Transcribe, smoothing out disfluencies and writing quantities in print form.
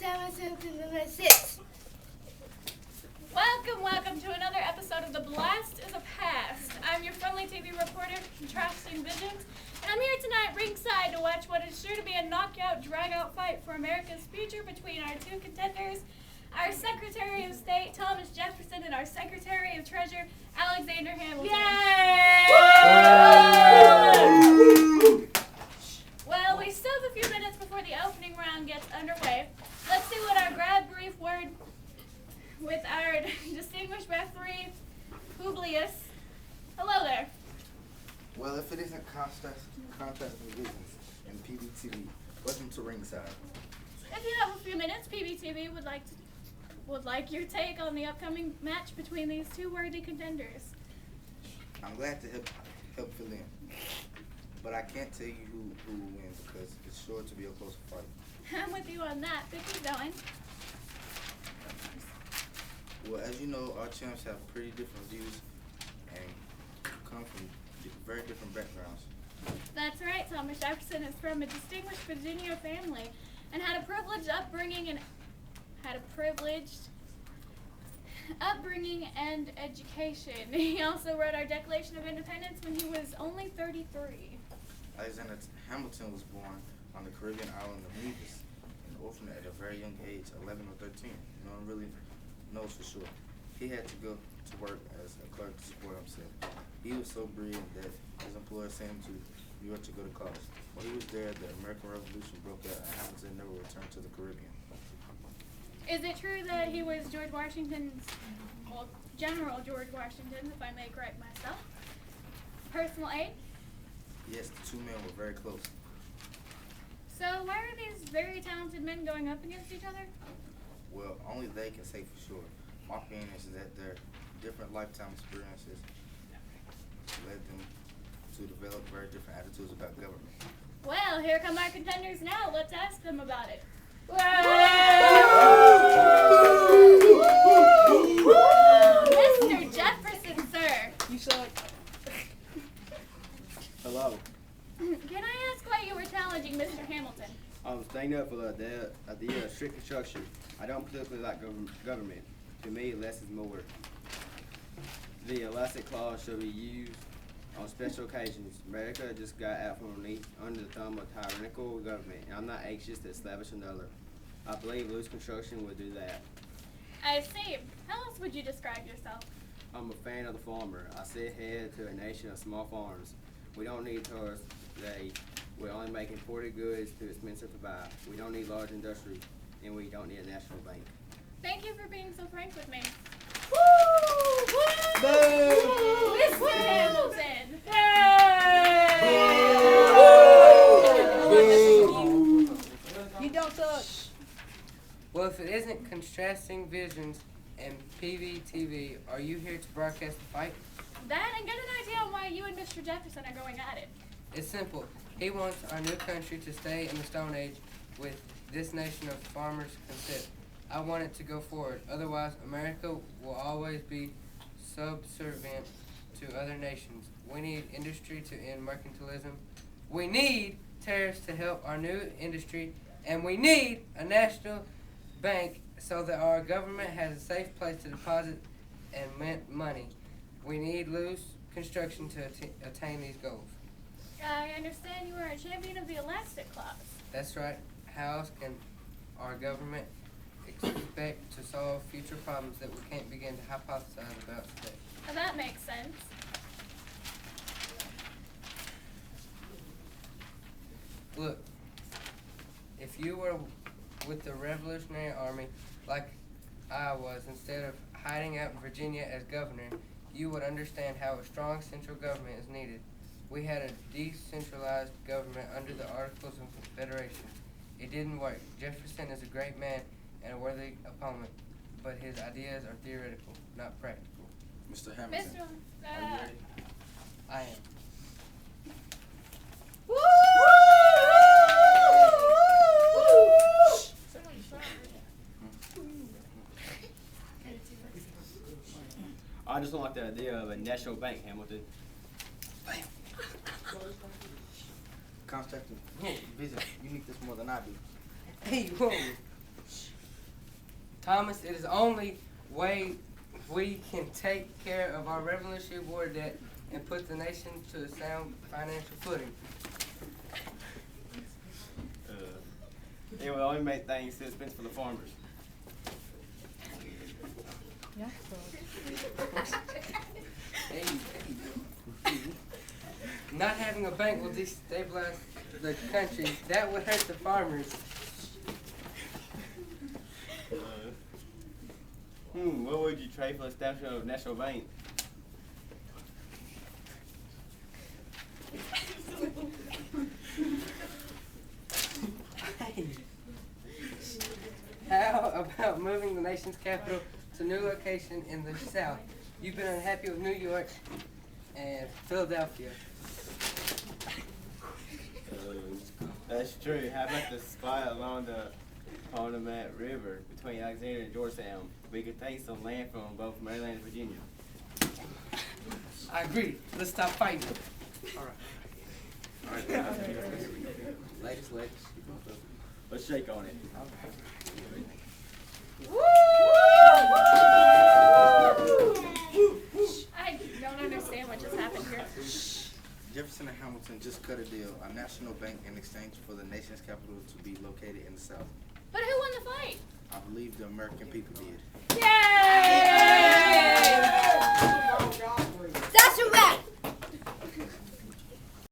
number 6. Welcome to another episode of The Blast is a Past. I'm your friendly TV reporter, Contrasting Visions, and I'm here tonight ringside to watch what is sure to be a knockout, drag-out fight for America's future between our two contenders, our Secretary of State, Thomas Jefferson, and our Secretary of Treasury, Alexander Hamilton. Yay! Well, we still have a few minutes before the opening round gets underway. Let's see what our grab brief word with our distinguished referee, Publius. Hello there. Well, if it isn't Contrasting Visions and PBTV, welcome to ringside. If you have a few minutes, PBTV would like your take on the upcoming match between these two worthy contenders. I'm glad to help fill in, but I can't tell you who will win because it's sure to be a close fight. I'm with you on that, but keep going. Well, as you know, our champs have pretty different views and come from very different backgrounds. That's right. Thomas Jefferson is from a distinguished Virginia family and had a privileged upbringing and education. He also wrote our Declaration of Independence when he was only 33. Alexander Hamilton was born on the Caribbean island of Nevis, an orphan at a very young age, 11 or 13. No one really knows for sure. He had to go to work as a clerk to support himself. He was so brilliant that his employer sent him to New York to go to college. While he was there, the American Revolution broke out and Hamilton never returned to the Caribbean. Is it true that he was General George Washington, if I may correct myself, personal aide? Yes, the two men were very close. So why are these very talented men going up against each other? Well, only they can say for sure. My opinion is that their different lifetime experiences led them to develop very different attitudes about government. Well, here come our contenders now. Let's ask them about it. Mr. Jefferson, sir. You suck. Hello. Can I ask why you were challenging Mr. Hamilton? I was thinking of the idea of strict construction. I don't particularly like government. To me, less is more. The elastic clause should be used on special occasions. America just got out from under the thumb of tyrannical government, and I'm not anxious to establish another. I believe loose construction would do that. I see. How else would you describe yourself? I'm a fan of the farmer. I sit head to a nation of small farms. We don't need tourists today. We're only making 40 goods too expensive to buy. We don't need large industry, and we don't need a national bank. Thank you for being so frank with me. Boo! Mr. Hamilton! You don't suck. Well, if it isn't Contrasting Visions and PBTV, are you here to broadcast the fight? That and get an idea on why you and Mr. Jefferson are going at it. It's simple. He wants our new country to stay in the Stone Age with this nation of farmers' consent. I want it to go forward. Otherwise, America will always be subservient to other nations. We need industry to end mercantilism. We need tariffs to help our new industry. And we need a national bank so that our government has a safe place to deposit and mint money. We need loose construction to attain these goals. I understand you are a champion of the elastic clause. That's right. How else can our government expect to solve future problems that we can't begin to hypothesize about today? Now that makes sense. Look, if you were with the Revolutionary Army like I was, instead of hiding out in Virginia as governor, you would understand how a strong central government is needed. We had a decentralized government under the Articles of Confederation. It didn't work. Jefferson is a great man and a worthy opponent, but his ideas are theoretical, not practical. Mr. Hamilton, Mr. are you ready? I am. Woo! I just don't like the idea of a national bank, Hamilton. Contrasting Visions, you need this more than I do. Hey, whoa. Thomas, it is the only way we can take care of our Revolutionary War debt and put the nation to a sound financial footing. It will only make things too expensive for the farmers. Not having a bank will destabilize the country. That would hurt the farmers. What would you trade for the establishment of a national bank? How about moving the nation's capital to a new location in the South? You've been unhappy with New York and Philadelphia. That's true. How about the spot along the Potomac River between Alexandria and Georgetown? We could take some land from both Maryland and Virginia. I agree. Let's stop fighting. All right. Ladies. Let's shake on it. I don't understand what just happened here. Jefferson and Hamilton just cut a deal, a national bank in exchange for the nation's capital to be located in the South. But who won the fight? I believe the American people did. Yay!